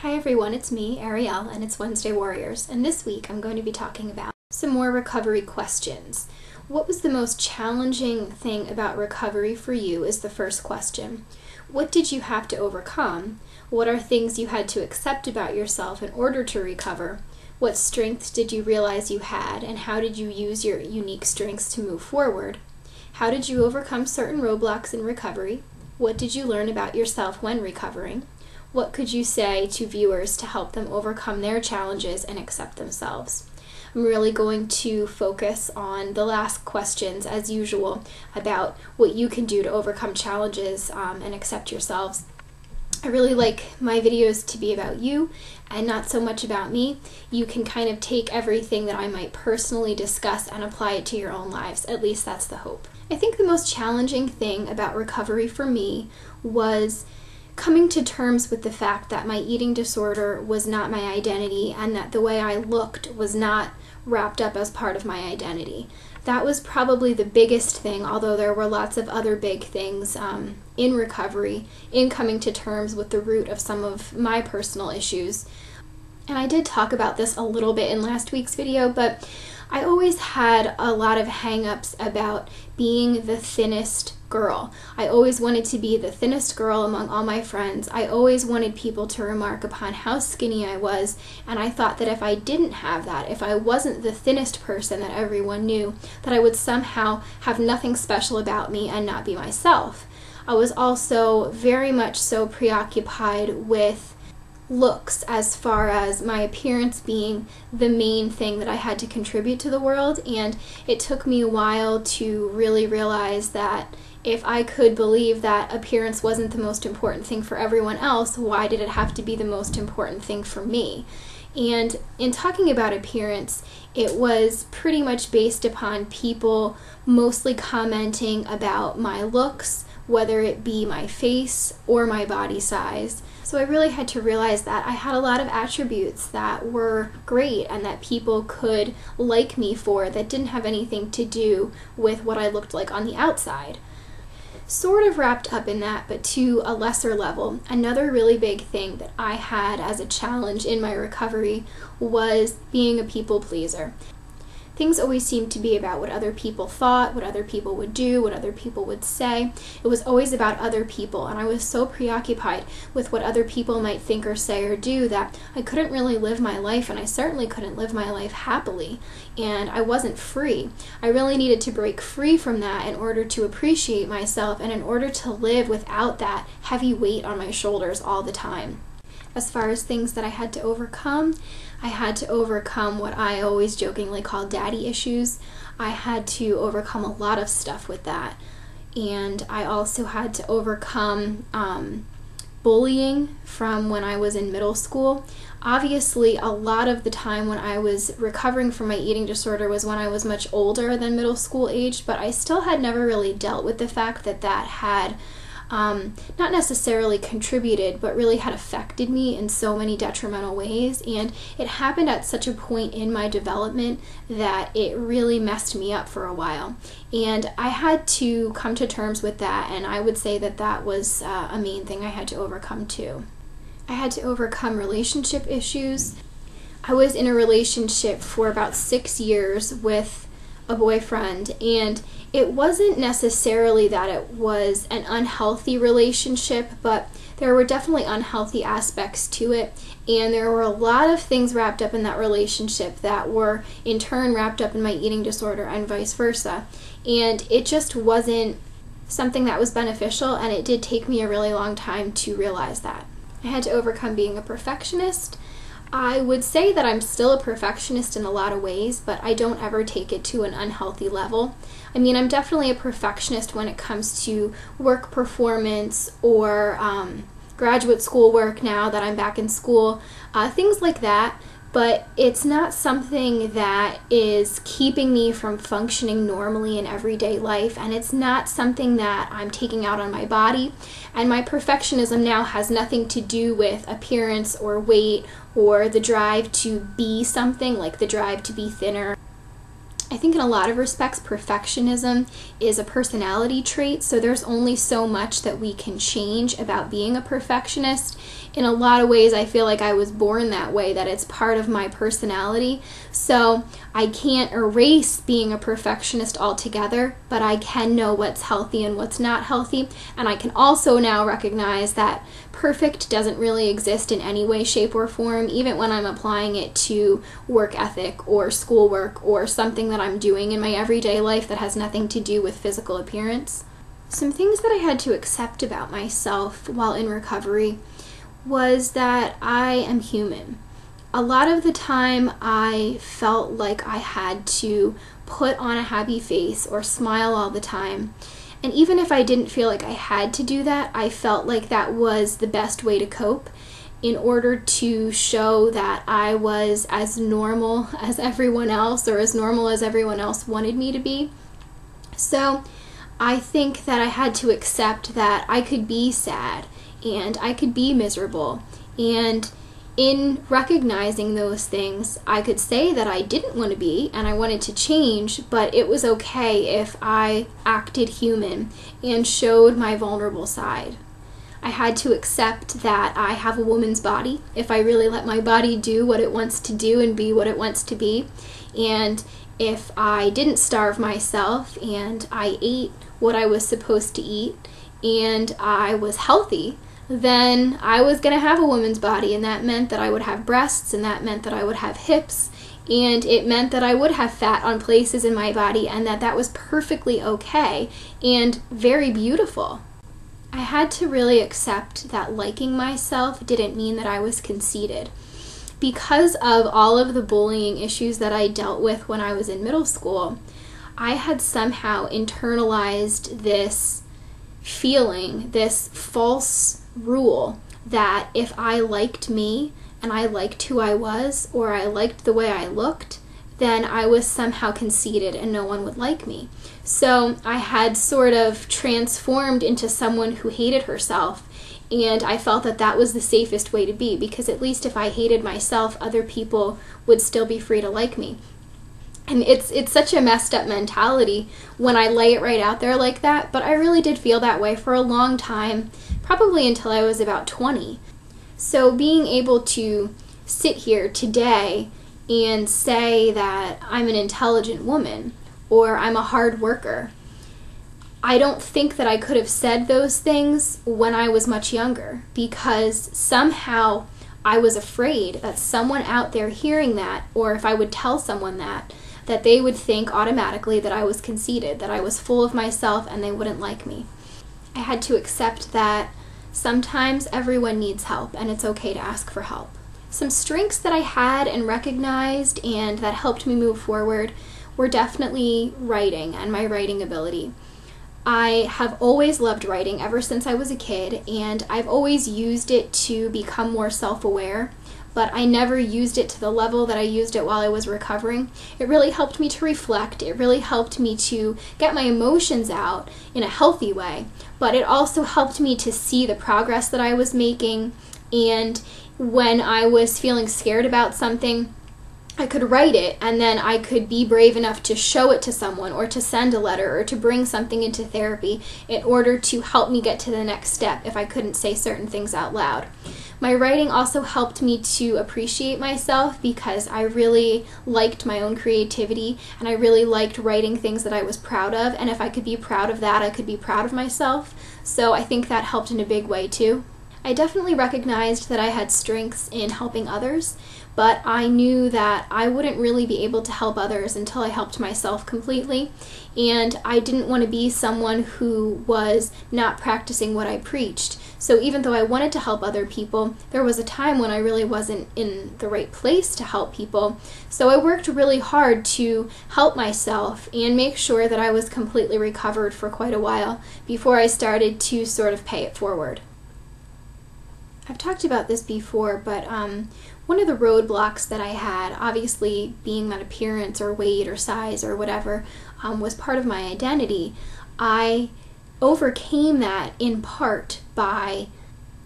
Hi everyone, it's me, Arielle, and it's Wednesday Warriors, and this week I'm going to be talking about some more recovery questions. What was the most challenging thing about recovery for you is the first question. What did you have to overcome? What are things you had to accept about yourself in order to recover? What strengths did you realize you had, and how did you use your unique strengths to move forward? How did you overcome certain roadblocks in recovery? What did you learn about yourself when recovering? What could you say to viewers to help them overcome their challenges and accept themselves? I'm really going to focus on the last questions, as usual, about what you can do to overcome challenges and accept yourselves. I really like my videos to be about you and not so much about me. You can kind of take everything that I might personally discuss and apply it to your own lives. At least that's the hope. I think the most challenging thing about recovery for me was coming to terms with the fact that my eating disorder was not my identity and that the way I looked was not wrapped up as part of my identity. That was probably the biggest thing, although there were lots of other big things in recovery, in coming to terms with the root of some of my personal issues. And I did talk about this a little bit in last week's video, but I always had a lot of hang-ups about being the thinnest girl. I always wanted to be the thinnest girl among all my friends. I always wanted people to remark upon how skinny I was, and I thought that if I didn't have that, if I wasn't the thinnest person that everyone knew, that I would somehow have nothing special about me and not be myself. I was also very much so preoccupied with looks, as far as my appearance being the main thing that I had to contribute to the world, and it took me a while to really realize that if I could believe that appearance wasn't the most important thing for everyone else, why did it have to be the most important thing for me? And in talking about appearance, it was pretty much based upon people mostly commenting about my looks, whether it be my face or my body size. So I really had to realize that I had a lot of attributes that were great and that people could like me for that didn't have anything to do with what I looked like on the outside. Sort of wrapped up in that, but to a lesser level, another really big thing that I had as a challenge in my recovery was being a people pleaser. Things always seemed to be about what other people thought, what other people would do, what other people would say. It was always about other people, and I was so preoccupied with what other people might think or say or do that I couldn't really live my life, and I certainly couldn't live my life happily, and I wasn't free. I really needed to break free from that in order to appreciate myself and in order to live without that heavy weight on my shoulders all the time. As far as things that I had to overcome, I had to overcome what I always jokingly call daddy issues. I had to overcome a lot of stuff with that. And I also had to overcome bullying from when I was in middle school. Obviously, a lot of the time when I was recovering from my eating disorder was when I was much older than middle school age, but I still had never really dealt with the fact that that had not necessarily contributed, but really had affected me in so many detrimental ways, and it happened at such a point in my development that it really messed me up for a while, and I had to come to terms with that, and I would say that that was a main thing I had to overcome too. I had to overcome relationship issues. I was in a relationship for about 6 years with a boyfriend, and it wasn't necessarily that it was an unhealthy relationship, but there were definitely unhealthy aspects to it, and there were a lot of things wrapped up in that relationship that were in turn wrapped up in my eating disorder and vice versa, and it just wasn't something that was beneficial, and it did take me a really long time to realize that. I had to overcome being a perfectionist. I would say that I'm still a perfectionist in a lot of ways, but I don't ever take it to an unhealthy level. I mean, I'm definitely a perfectionist when it comes to work performance or graduate school work now that I'm back in school, things like that. But it's not something that is keeping me from functioning normally in everyday life, and it's not something that I'm taking out on my body. And my perfectionism now has nothing to do with appearance or weight or the drive to be something, like the drive to be thinner. I think in a lot of respects, perfectionism is a personality trait, so there's only so much that we can change about being a perfectionist. in a lot of ways I feel like I was born that way, that it's part of my personality. So I can't erase being a perfectionist altogether, but I can know what's healthy and what's not healthy. And I can also now recognize that perfect doesn't really exist in any way, shape, or form, even when I'm applying it to work ethic or schoolwork or something that I'm doing in my everyday life that has nothing to do with physical appearance. Some things that I had to accept about myself while in recovery was that I am human. A lot of the time I felt like I had to put on a happy face or smile all the time. And even if I didn't feel like I had to do that, I felt like that was the best way to cope in order to show that I was as normal as everyone else, or as normal as everyone else wanted me to be. So I think that I had to accept that I could be sad and I could be miserable. And in recognizing those things, I could say that I didn't want to be and I wanted to change, but it was okay if I acted human and showed my vulnerable side. I had to accept that I have a woman's body if I really let my body do what it wants to do and be what it wants to be. And if I didn't starve myself and I ate what I was supposed to eat and I was healthy, then I was going to have a woman's body, and that meant that I would have breasts, and that meant that I would have hips, and it meant that I would have fat on places in my body, and that was perfectly okay and very beautiful. I had to really accept that liking myself didn't mean that I was conceited. Because of all of the bullying issues that I dealt with when I was in middle school, I had somehow internalized this feeling, this false rule, that if I liked me and I liked who I was, or I liked the way I looked, then I was somehow conceited and no one would like me. So I had sort of transformed into someone who hated herself, and I felt that that was the safest way to be, because at least if I hated myself, other people would still be free to like me. And it's such a messed up mentality when I lay it right out there like that, but I really did feel that way for a long time, probably until I was about 20. So being able to sit here today and say that I'm an intelligent woman or I'm a hard worker, I don't think that I could have said those things when I was much younger, because somehow I was afraid that someone out there hearing that, or if I would tell someone that they would think automatically that I was conceited, that I was full of myself, and they wouldn't like me. I had to accept that sometimes everyone needs help, and it's okay to ask for help. Some strengths that I had and recognized and that helped me move forward were definitely writing and my writing ability. I have always loved writing ever since I was a kid, and I've always used it to become more self-aware, but I never used it to the level that I used it while I was recovering. It really helped me to reflect. It really helped me to get my emotions out in a healthy way, but it also helped me to see the progress that I was making, and when I was feeling scared about something, I could write it, and then I could be brave enough to show it to someone, or to send a letter, or to bring something into therapy in order to help me get to the next step if I couldn't say certain things out loud. My writing also helped me to appreciate myself, because I really liked my own creativity, and I really liked writing things that I was proud of, and if I could be proud of that, I could be proud of myself. So I think that helped in a big way too. I definitely recognized that I had strengths in helping others, but I knew that I wouldn't really be able to help others until I helped myself completely, and I didn't want to be someone who was not practicing what I preached. So even though I wanted to help other people, there was a time when I really wasn't in the right place to help people. So I worked really hard to help myself and make sure that I was completely recovered for quite a while before I started to sort of pay it forward. I've talked about this before, but one of the roadblocks that I had, obviously being that appearance or weight or size or whatever was part of my identity, I overcame that in part by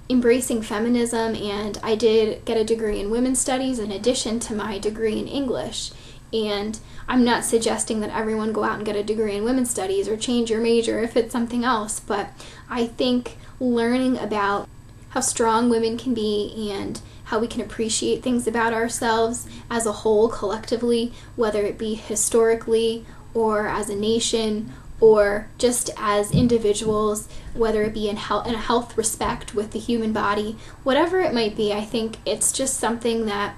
embracing feminism, and I did get a degree in women's studies in addition to my degree in English. And I'm not suggesting that everyone go out and get a degree in women's studies or change your major if it's something else, but I think learning about how strong women can be and how we can appreciate things about ourselves as a whole collectively, whether it be historically or as a nation or just as individuals, whether it be in a health respect with the human body, whatever it might be. I think it's just something that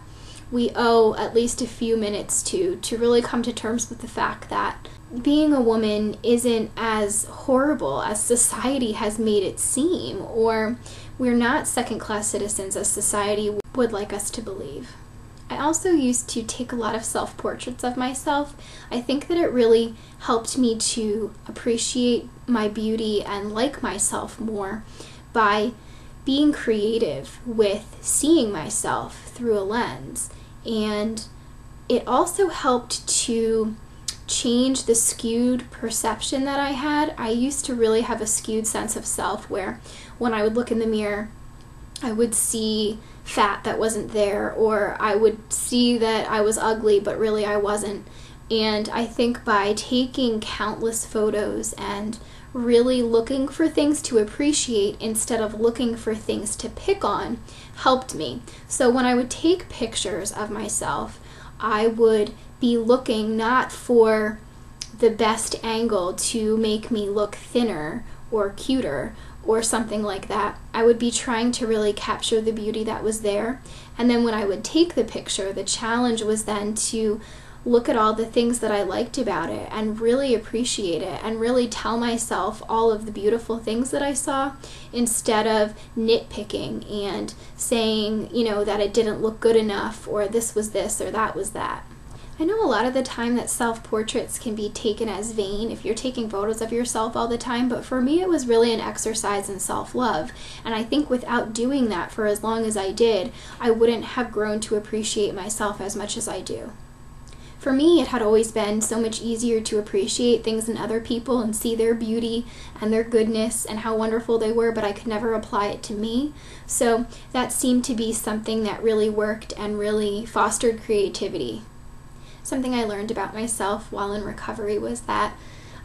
we owe at least a few minutes to really come to terms with the fact that being a woman isn't as horrible as society has made it seem, or we're not second-class citizens as society would like us to believe. I also used to take a lot of self-portraits of myself. I think that it really helped me to appreciate my beauty and like myself more by being creative with seeing myself through a lens. And it also helped to change the skewed perception that I had. I used to really have a skewed sense of self where when I would look in the mirror, I would see fat that wasn't there, or I would see that I was ugly but really I wasn't. And I think by taking countless photos and really looking for things to appreciate instead of looking for things to pick on helped me. So when I would take pictures of myself, I would be looking not for the best angle to make me look thinner or cuter or something like that. I would be trying to really capture the beauty that was there. And then when I would take the picture, the challenge was then to look at all the things that I liked about it and really appreciate it and really tell myself all of the beautiful things that I saw instead of nitpicking and saying, that it didn't look good enough or this was this or that was that. I know a lot of the time that self-portraits can be taken as vain if you're taking photos of yourself all the time, but for me it was really an exercise in self-love. And I think without doing that for as long as I did, I wouldn't have grown to appreciate myself as much as I do. For me, it had always been so much easier to appreciate things in other people and see their beauty and their goodness and how wonderful they were, but I could never apply it to me. So that seemed to be something that really worked and really fostered creativity. Something I learned about myself while in recovery was that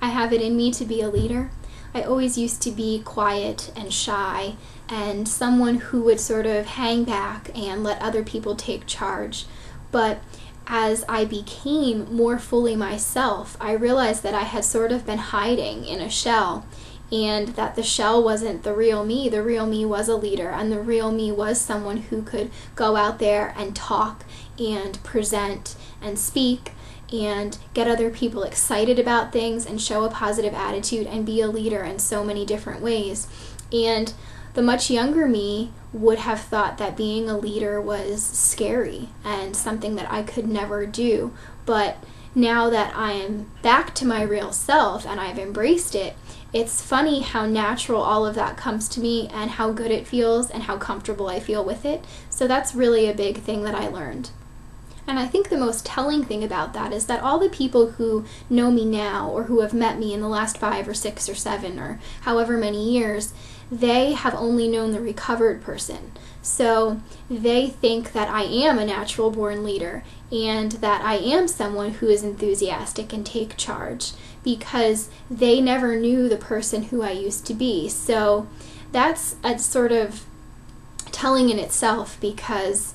I have it in me to be a leader. I always used to be quiet and shy and someone who would sort of hang back and let other people take charge. But as I became more fully myself, I realized that I had sort of been hiding in a shell, and that the shell wasn't the real me. The real me was a leader, and the real me was someone who could go out there and talk and present and speak and get other people excited about things and show a positive attitude and be a leader in so many different ways. And the much younger me would have thought that being a leader was scary and something that I could never do. But now that I am back to my real self and I've embraced it, it's funny how natural all of that comes to me and how good it feels and how comfortable I feel with it. So that's really a big thing that I learned. And I think the most telling thing about that is that all the people who know me now or who have met me in the last 5 or 6 or 7 or however many years, they have only known the recovered person. So they think that I am a natural born leader and that I am someone who is enthusiastic and take charge because they never knew the person who I used to be. So that's a sort of telling in itself because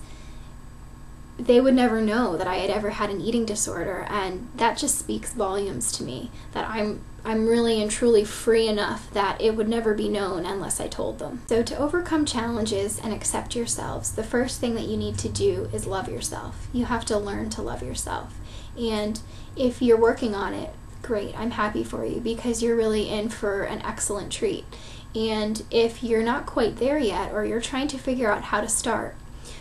they would never know that I had ever had an eating disorder, and that just speaks volumes to me, that I'm really and truly free enough that it would never be known unless I told them. So to overcome challenges and accept yourselves, the first thing that you need to do is love yourself. You have to learn to love yourself. And if you're working on it, great, I'm happy for you because you're really in for an excellent treat. And if you're not quite there yet or you're trying to figure out how to start,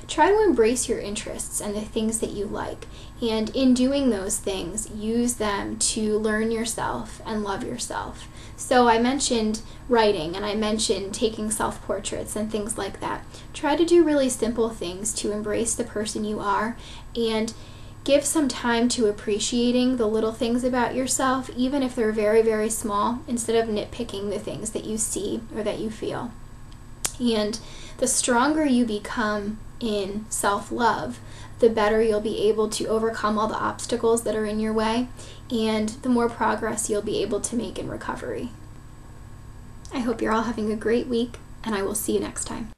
try to embrace your interests and the things that you like, and in doing those things, use them to learn yourself and love yourself. So I mentioned writing and I mentioned taking self-portraits and things like that. Try to do really simple things to embrace the person you are and give some time to appreciating the little things about yourself, even if they're very, very small, instead of nitpicking the things that you see or that you feel. And the stronger you become in self-love, the better you'll be able to overcome all the obstacles that are in your way, and the more progress you'll be able to make in recovery. I hope you're all having a great week, and I will see you next time.